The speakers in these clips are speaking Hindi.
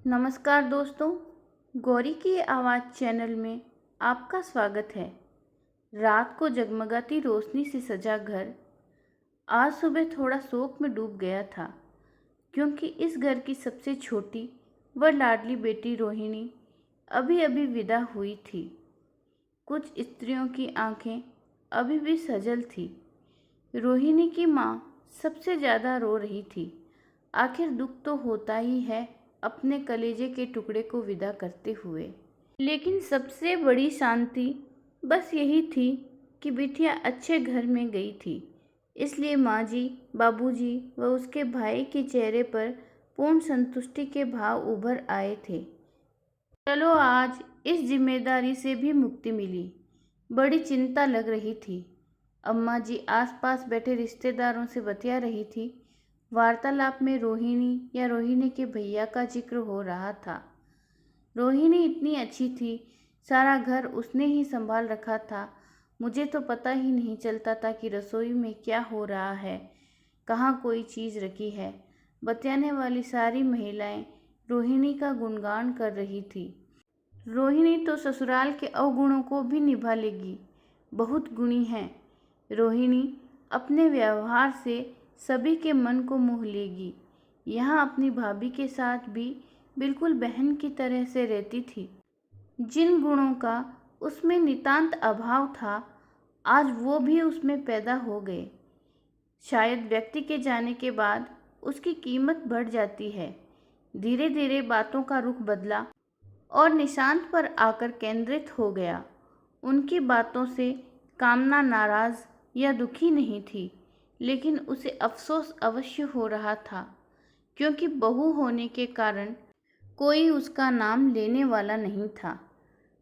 नमस्कार दोस्तों, गौरी की आवाज़ चैनल में आपका स्वागत है। रात को जगमगाती रोशनी से सजा घर आज सुबह थोड़ा शोक में डूब गया था, क्योंकि इस घर की सबसे छोटी व लाडली बेटी रोहिणी अभी अभी विदा हुई थी। कुछ स्त्रियों की आंखें अभी भी सजल थी। रोहिणी की माँ सबसे ज़्यादा रो रही थी। आखिर दुख तो होता ही है अपने कलेजे के टुकड़े को विदा करते हुए, लेकिन सबसे बड़ी शांति बस यही थी कि बिटिया अच्छे घर में गई थी। इसलिए माँ जी, बाबूजी व उसके भाई के चेहरे पर पूर्ण संतुष्टि के भाव उभर आए थे। चलो, आज इस जिम्मेदारी से भी मुक्ति मिली। बड़ी चिंता लग रही थी। अम्मा जी आसपास बैठे रिश्तेदारों से बतिया रही थी। वार्तालाप में रोहिणी या रोहिणी के भैया का जिक्र हो रहा था। रोहिणी इतनी अच्छी थी, सारा घर उसने ही संभाल रखा था। मुझे तो पता ही नहीं चलता था कि रसोई में क्या हो रहा है, कहाँ कोई चीज़ रखी है। बतियाने वाली सारी महिलाएं रोहिणी का गुणगान कर रही थी। रोहिणी तो ससुराल के अवगुणों को भी निभा लेगी, बहुत गुणी है। रोहिणी अपने व्यवहार से सभी के मन को मोह लेगी। यहाँ अपनी भाभी के साथ भी बिल्कुल बहन की तरह से रहती थी। जिन गुणों का उसमें नितांत अभाव था, आज वो भी उसमें पैदा हो गए। शायद व्यक्ति के जाने के बाद उसकी कीमत बढ़ जाती है। धीरे धीरे बातों का रुख बदला और निशांत पर आकर केंद्रित हो गया। उनकी बातों से कामना नाराज या दुखी नहीं थी, लेकिन उसे अफसोस अवश्य हो रहा था, क्योंकि बहू होने के कारण कोई उसका नाम लेने वाला नहीं था।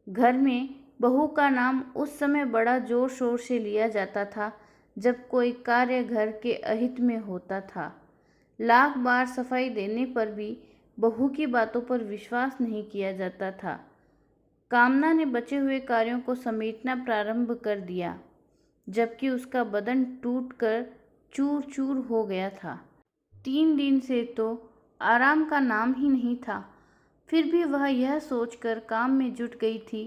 घर में बहू का नाम उस समय बड़ा जोर शोर से लिया जाता था जब कोई कार्य घर के अहित में होता था। लाख बार सफाई देने पर भी बहू की बातों पर विश्वास नहीं किया जाता था। कामना ने बचे हुए कार्यों को समेटना प्रारंभ कर दिया, जबकि उसका बदन टूटकर चूर चूर हो गया था। 3 दिन से तो आराम का नाम ही नहीं था। फिर भी वह यह सोचकर काम में जुट गई थी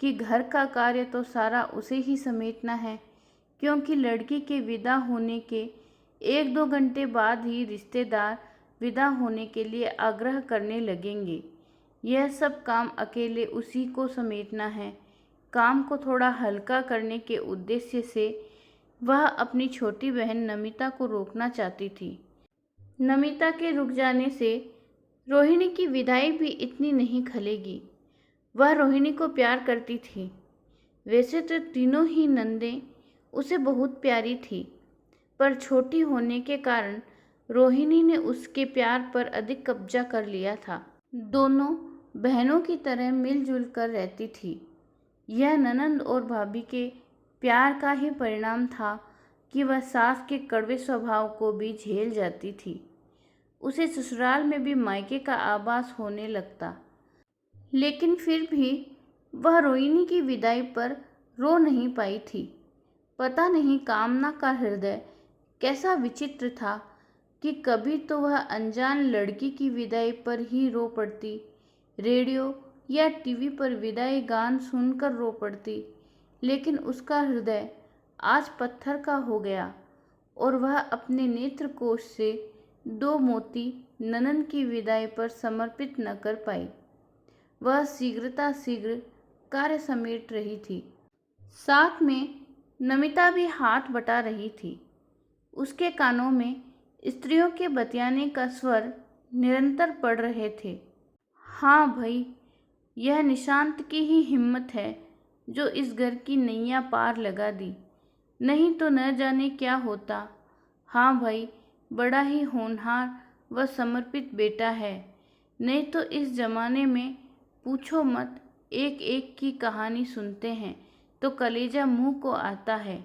कि घर का कार्य तो सारा उसे ही समेटना है, क्योंकि लड़की के विदा होने के 1-2 घंटे बाद ही रिश्तेदार विदा होने के लिए आग्रह करने लगेंगे। यह सब काम अकेले उसी को समेटना है। काम को थोड़ा हल्का करने के उद्देश्य से वह अपनी छोटी बहन नमिता को रोकना चाहती थी। नमिता के रुक जाने से रोहिणी की विदाई भी इतनी नहीं खलेगी। वह रोहिणी को प्यार करती थी। वैसे तो तीनों ही नंदें उसे बहुत प्यारी थी, पर छोटी होने के कारण रोहिणी ने उसके प्यार पर अधिक कब्जा कर लिया था। दोनों बहनों की तरह मिलजुल कर रहती थी। यह ननंद और भाभी के प्यार का ही परिणाम था कि वह सास के कड़वे स्वभाव को भी झेल जाती थी। उसे ससुराल में भी मायके का आभास होने लगता, लेकिन फिर भी वह रोहिणी की विदाई पर रो नहीं पाई थी। पता नहीं कामना का हृदय कैसा विचित्र था कि कभी तो वह अनजान लड़की की विदाई पर ही रो पड़ती, रेडियो या टीवी पर विदाई गान सुनकर रो पड़ती, लेकिन उसका हृदय आज पत्थर का हो गया और वह अपने नेत्र कोष से 2 मोती ननंद की विदाई पर समर्पित न कर पाई। वह शीघ्र कार्य समेट रही थी। साथ में नमिता भी हाथ बटा रही थी। उसके कानों में स्त्रियों के बतियाने का स्वर निरंतर पड़ रहे थे। हाँ भाई, यह निशांत की ही हिम्मत है जो इस घर की नैया पार लगा दी, नहीं तो न जाने क्या होता। हाँ भाई, बड़ा ही होनहार व समर्पित बेटा है। नहीं तो इस जमाने में पूछो मत, एक एक की कहानी सुनते हैं तो कलेजा मुंह को आता है।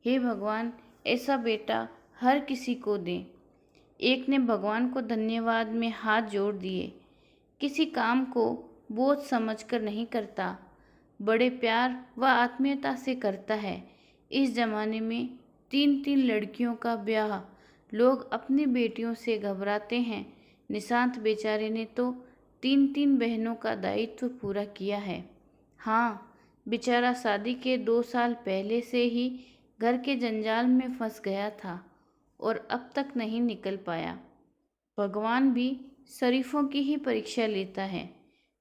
हे भगवान, ऐसा बेटा हर किसी को दे। एक ने भगवान को धन्यवाद में हाथ जोड़ दिए। किसी काम को बोझ समझकर नहीं करता, बड़े प्यार व आत्मीयता से करता है। इस जमाने में 3-3 लड़कियों का ब्याह लोग अपनी बेटियों से घबराते हैं। निशांत बेचारे ने तो 3 बहनों का दायित्व पूरा किया है। हाँ, बेचारा शादी के 2 साल पहले से ही घर के जंजाल में फंस गया था और अब तक नहीं निकल पाया। भगवान भी शरीफों की ही परीक्षा लेता है।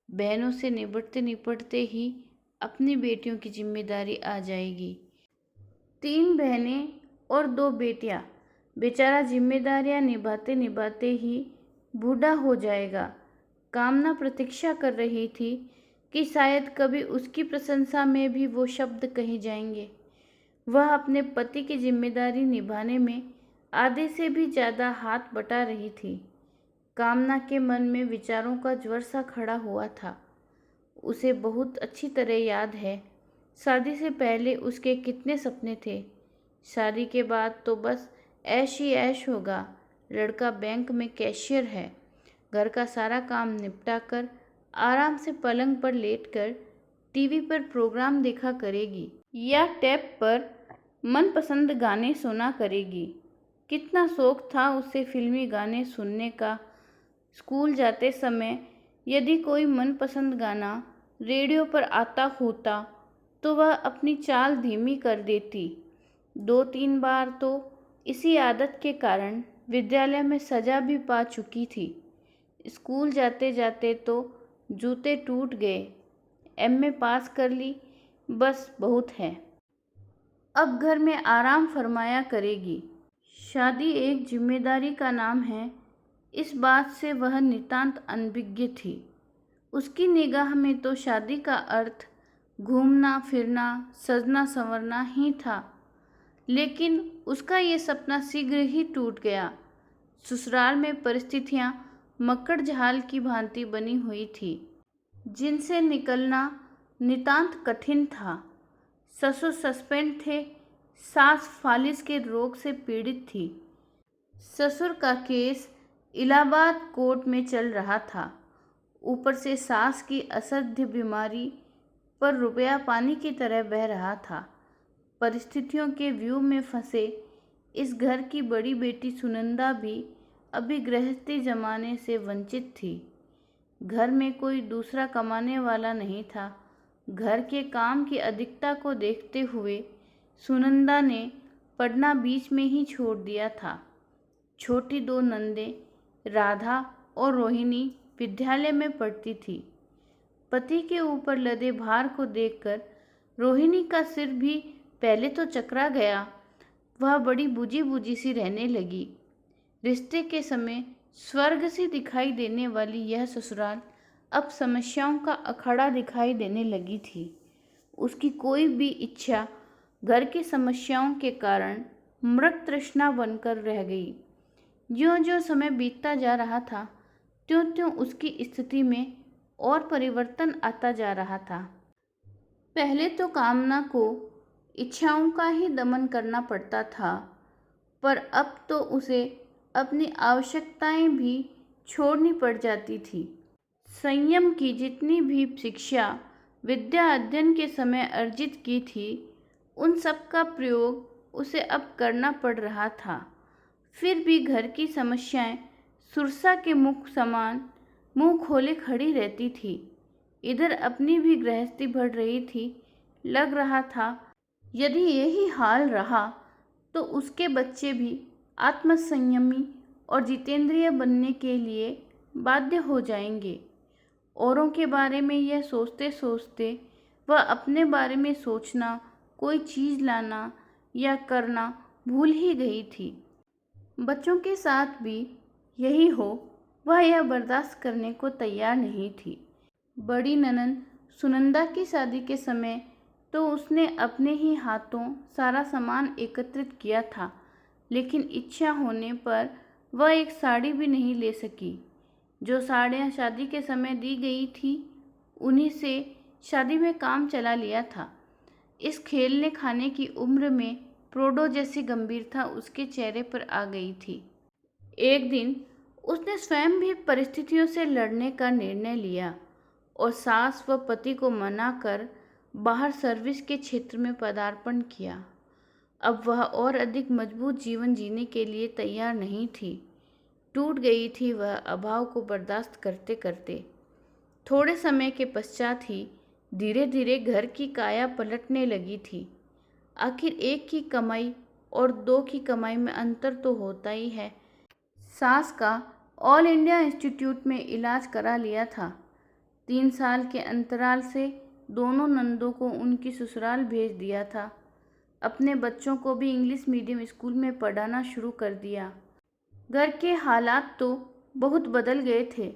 बहनों से निपटते निपटते ही अपनी बेटियों की जिम्मेदारी आ जाएगी। 3 बहनें और 2 बेटियां। बेचारा जिम्मेदारियां निभाते निभाते ही बूढ़ा हो जाएगा। कामना प्रतीक्षा कर रही थी कि शायद कभी उसकी प्रशंसा में भी वो शब्द कहे जाएंगे। वह अपने पति की जिम्मेदारी निभाने में आधे से भी ज़्यादा हाथ बटा रही थी। कामना के मन में विचारों का ज्वर सा खड़ा हुआ था। उसे बहुत अच्छी तरह याद है शादी से पहले उसके कितने सपने थे। शादी के बाद तो बस ऐश ही ऐश होगा। लड़का बैंक में कैशियर है। घर का सारा काम निपटा कर आराम से पलंग पर लेटकर टीवी पर प्रोग्राम देखा करेगी या टैप पर मनपसंद गाने सुना करेगी। कितना शौक था उसे फिल्मी गाने सुनने का। स्कूल जाते समय यदि कोई मनपसंद गाना रेडियो पर आता होता तो वह अपनी चाल धीमी कर देती। 2-3 बार तो इसी आदत के कारण विद्यालय में सजा भी पा चुकी थी। स्कूल जाते जाते तो जूते टूट गए। एमए पास कर ली, बस बहुत है। अब घर में आराम फरमाया करेगी। शादी एक जिम्मेदारी का नाम है, इस बात से वह नितांत अनभिज्ञ थी। उसकी निगाह में तो शादी का अर्थ घूमना फिरना सजना संवरना ही था। लेकिन उसका ये सपना शीघ्र ही टूट गया। ससुराल में परिस्थितियां मक्कड़ जाल की भांति बनी हुई थी, जिनसे निकलना नितांत कठिन था। ससुर सस्पेंड थे, सास फालिस के रोग से पीड़ित थी। ससुर का केस इलाहाबाद कोर्ट में चल रहा था। ऊपर से सास की असाध्य बीमारी पर रुपया पानी की तरह बह रहा था। परिस्थितियों के व्यू में फंसे इस घर की बड़ी बेटी सुनंदा भी अभी गृहस्थी जमाने से वंचित थी। घर में कोई दूसरा कमाने वाला नहीं था। घर के काम की अधिकता को देखते हुए सुनंदा ने पढ़ना बीच में ही छोड़ दिया था। छोटी 2 नंदें राधा और रोहिणी विद्यालय में पढ़ती थी। पति के ऊपर लदे भार को देखकर रोहिणी का सिर भी पहले तो चकरा गया। वह बड़ी बुझी बुझी सी रहने लगी। रिश्ते के समय स्वर्ग सी दिखाई देने वाली यह ससुराल अब समस्याओं का अखाड़ा दिखाई देने लगी थी। उसकी कोई भी इच्छा घर की समस्याओं के कारण मृत तृष्णा बनकर रह गई। ज्यों-ज्यों समय बीतता जा रहा था, त्यों-त्यों उसकी स्थिति में और परिवर्तन आता जा रहा था। पहले तो कामना को इच्छाओं का ही दमन करना पड़ता था, पर अब तो उसे अपनी आवश्यकताएं भी छोड़नी पड़ जाती थी। संयम की जितनी भी शिक्षा विद्या अध्ययन के समय अर्जित की थी, उन सब का प्रयोग उसे अब करना पड़ रहा था। फिर भी घर की समस्याएं सुरसा के मुख समान मुंह खोले खड़ी रहती थी। इधर अपनी भी गृहस्थी बढ़ रही थी। लग रहा था यदि यही हाल रहा तो उसके बच्चे भी आत्मसंयमी और जितेंद्रिय बनने के लिए बाध्य हो जाएंगे। औरों के बारे में यह सोचते सोचते वह अपने बारे में सोचना, कोई चीज़ लाना या करना भूल ही गई थी। बच्चों के साथ भी यही हो, वह यह बर्दाश्त करने को तैयार नहीं थी। बड़ी ननंद सुनंदा की शादी के समय तो उसने अपने ही हाथों सारा सामान एकत्रित किया था, लेकिन इच्छा होने पर वह एक साड़ी भी नहीं ले सकी। जो साड़ियाँ शादी के समय दी गई थी, उन्हीं से शादी में काम चला लिया था। इस खेलने खाने की उम्र में प्रोडो जैसी गंभीरता उसके चेहरे पर आ गई थी। एक दिन उसने स्वयं भी परिस्थितियों से लड़ने का निर्णय लिया और सास व पति को मनाकर बाहर सर्विस के क्षेत्र में पदार्पण किया। अब वह और अधिक मजबूत जीवन जीने के लिए तैयार नहीं थी। टूट गई थी वह अभाव को बर्दाश्त करते करते। थोड़े समय के पश्चात ही धीरे धीरे घर की काया पलटने लगी थी। आखिर एक की कमाई और दो की कमाई में अंतर तो होता ही है। सास का ऑल इंडिया इंस्टीट्यूट में इलाज करा लिया था। 3 साल के अंतराल से दोनों नंदों को उनकी ससुराल भेज दिया था। अपने बच्चों को भी इंग्लिश मीडियम स्कूल में पढ़ाना शुरू कर दिया। घर के हालात तो बहुत बदल गए थे,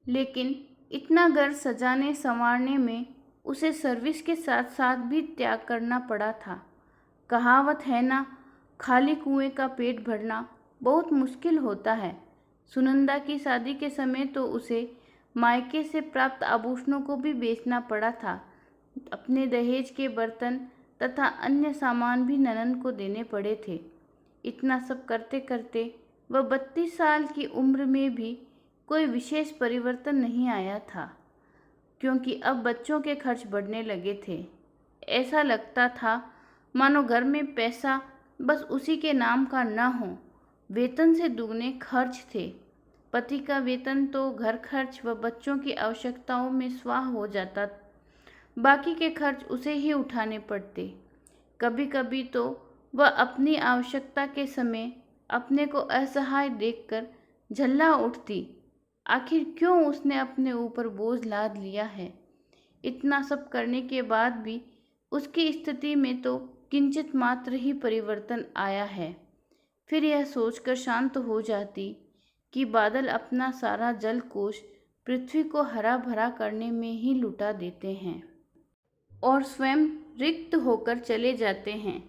लेकिन इतना घर सजाने संवारने में उसे सर्विस के साथ साथ भी त्याग करना पड़ा था। कहावत है ना, खाली कुएं का पेट भरना बहुत मुश्किल होता है। सुनंदा की शादी के समय तो उसे मायके से प्राप्त आभूषणों को भी बेचना पड़ा था। अपने दहेज के बर्तन तथा अन्य सामान भी ननद को देने पड़े थे। इतना सब करते करते वह 32 साल की उम्र में भी कोई विशेष परिवर्तन नहीं आया था, क्योंकि अब बच्चों के खर्च बढ़ने लगे थे। ऐसा लगता था मानो घर में पैसा बस उसी के नाम का न हो। वेतन से दुगने खर्च थे। पति का वेतन तो घर खर्च व बच्चों की आवश्यकताओं में स्वाह हो जाता, बाकी के खर्च उसे ही उठाने पड़ते। कभी कभी तो वह अपनी आवश्यकता के समय अपने को असहाय देखकर झल्ला उठती। आखिर क्यों उसने अपने ऊपर बोझ लाद लिया है। इतना सब करने के बाद भी उसकी स्थिति में तो किंचित मात्र ही परिवर्तन आया है। फिर यह सोचकर शांत हो जाती कि बादल अपना सारा जल कोष पृथ्वी को हरा भरा करने में ही लुटा देते हैं और स्वयं रिक्त होकर चले जाते हैं।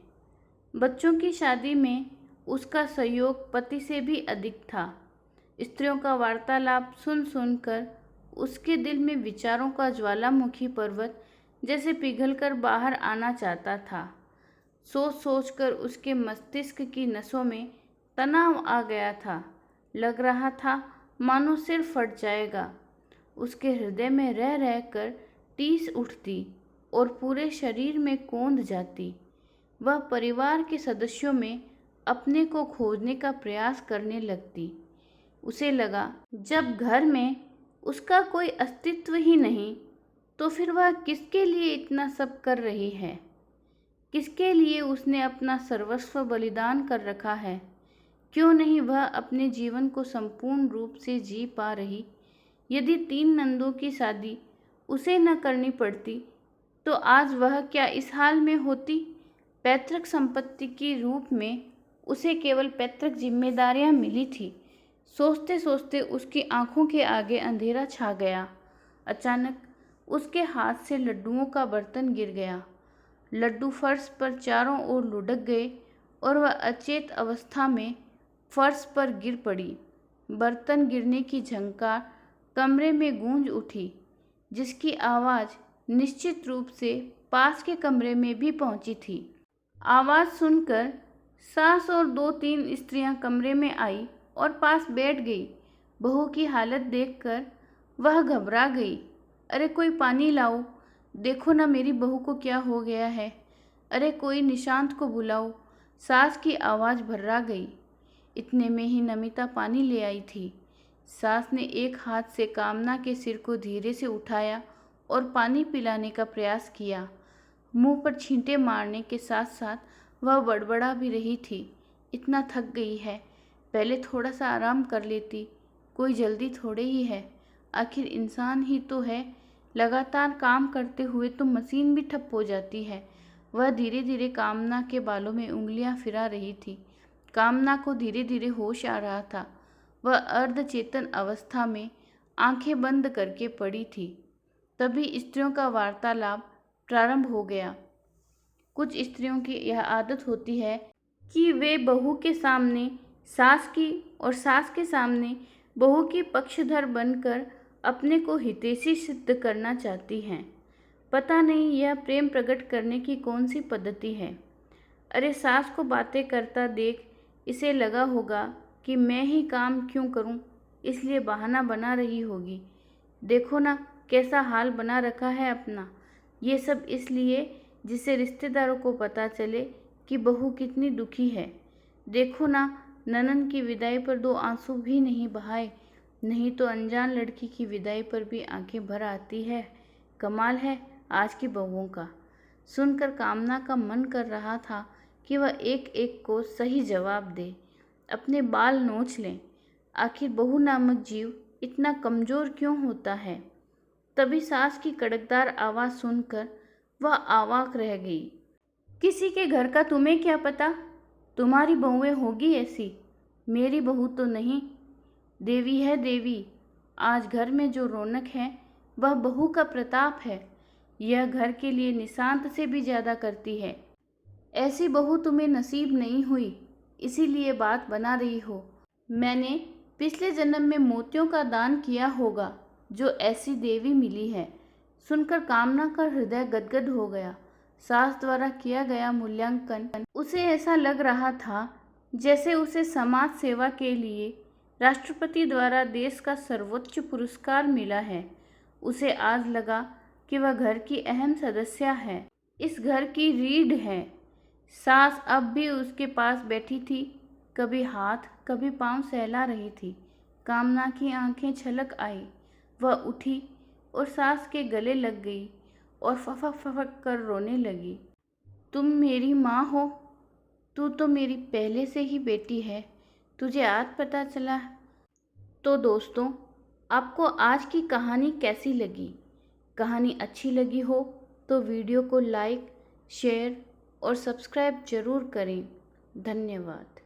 बच्चों की शादी में उसका सहयोग पति से भी अधिक था। स्त्रियों का वार्तालाप सुन सुनकर उसके दिल में विचारों का ज्वालामुखी पर्वत जैसे पिघलकर बाहर आना चाहता था। सोच सोचकर उसके मस्तिष्क की नसों में तनाव आ गया था। लग रहा था मानो सिर फट जाएगा। उसके हृदय में रह रहकर टीस उठती और पूरे शरीर में कौंध जाती। वह परिवार के सदस्यों में अपने को खोजने का प्रयास करने लगती। उसे लगा जब घर में उसका कोई अस्तित्व ही नहीं, तो फिर वह किसके लिए इतना सब कर रही है। किसके लिए उसने अपना सर्वस्व बलिदान कर रखा है। क्यों नहीं वह अपने जीवन को संपूर्ण रूप से जी पा रही। यदि 3 नंदों की शादी उसे न करनी पड़ती तो आज वह क्या इस हाल में होती। पैतृक संपत्ति के रूप में उसे केवल पैतृक जिम्मेदारियां मिली थी। सोचते सोचते उसकी आंखों के आगे अंधेरा छा गया। अचानक उसके हाथ से लड्डुओं का बर्तन गिर गया। लड्डू फर्श पर चारों ओर लुढ़क गए और वह अचेत अवस्था में फर्श पर गिर पड़ी। बर्तन गिरने की झंकार कमरे में गूंज उठी, जिसकी आवाज़ निश्चित रूप से पास के कमरे में भी पहुंची थी। आवाज़ सुनकर सास और 2-3 स्त्रियां कमरे में आई और पास बैठ गई। बहू की हालत देखकर वह घबरा गई। अरे कोई पानी लाओ, देखो ना मेरी बहू को क्या हो गया है। अरे कोई निशांत को बुलाओ। सास की आवाज़ भर्रा गई। इतने में ही नमिता पानी ले आई थी। सास ने एक हाथ से कामना के सिर को धीरे से उठाया और पानी पिलाने का प्रयास किया। मुंह पर छींटे मारने के साथ साथ वह बड़बड़ा भी रही थी। इतना थक गई है, पहले थोड़ा सा आराम कर लेती। कोई जल्दी थोड़े ही है, आखिर इंसान ही तो है। लगातार काम करते हुए तो मशीन भी ठप हो जाती है। वह धीरे धीरे कामना के बालों में उंगलियां फिरा रही थी। कामना को धीरे धीरे होश आ रहा था। वह अर्धचेतन अवस्था में आंखें बंद करके पड़ी थी। तभी स्त्रियों का वार्तालाप प्रारंभ हो गया। कुछ स्त्रियों की यह आदत होती है कि वे बहू के सामने सास की और सास के सामने बहू की पक्षधर बनकर अपने को हितैषी सिद्ध करना चाहती हैं। पता नहीं यह प्रेम प्रकट करने की कौन सी पद्धति है। अरे सास को बातें करता देख इसे लगा होगा कि मैं ही काम क्यों करूं, इसलिए बहाना बना रही होगी। देखो ना कैसा हाल बना रखा है अपना। ये सब इसलिए जिससे रिश्तेदारों को पता चले कि बहू कितनी दुखी है। देखो ना ननद की विदाई पर 2 आंसू भी नहीं बहाए। नहीं तो अनजान लड़की की विदाई पर भी आंखें भर आती है। कमाल है आज की बहुओं का। सुनकर कामना का मन कर रहा था कि वह एक एक को सही जवाब दे, अपने बाल नोच लें। आखिर बहू नामक जीव इतना कमज़ोर क्यों होता है। तभी सास की कड़कदार आवाज़ सुनकर वह अवाक रह गई। किसी के घर का तुम्हें क्या पता, तुम्हारी बहुएं होगी ऐसी, मेरी बहू तो नहीं। देवी है देवी, आज घर में जो रौनक है वह बहू का प्रताप है। यह घर के लिए निशांत से भी ज़्यादा करती है। ऐसी बहू तुम्हें नसीब नहीं हुई, इसीलिए बात बना रही हो। मैंने पिछले जन्म में मोतियों का दान किया होगा जो ऐसी देवी मिली है। सुनकर कामना का हृदय गदगद हो गया। सास द्वारा किया गया मूल्यांकन उसे ऐसा लग रहा था जैसे उसे समाज सेवा के लिए राष्ट्रपति द्वारा देश का सर्वोच्च पुरस्कार मिला है। उसे आज लगा कि वह घर की अहम सदस्य है, इस घर की रीढ़ है। सास अब भी उसके पास बैठी थी, कभी हाथ कभी पांव सहला रही थी। कामना की आंखें छलक आई। वह उठी और सास के गले लग गई और फफक फफक कर रोने लगी। तुम मेरी माँ हो, तू तो मेरी पहले से ही बेटी है, तुझे आज पता चला। तो दोस्तों, आपको आज की कहानी कैसी लगी? कहानी अच्छी लगी हो तो वीडियो को लाइक, शेयर और सब्सक्राइब जरूर करें। धन्यवाद।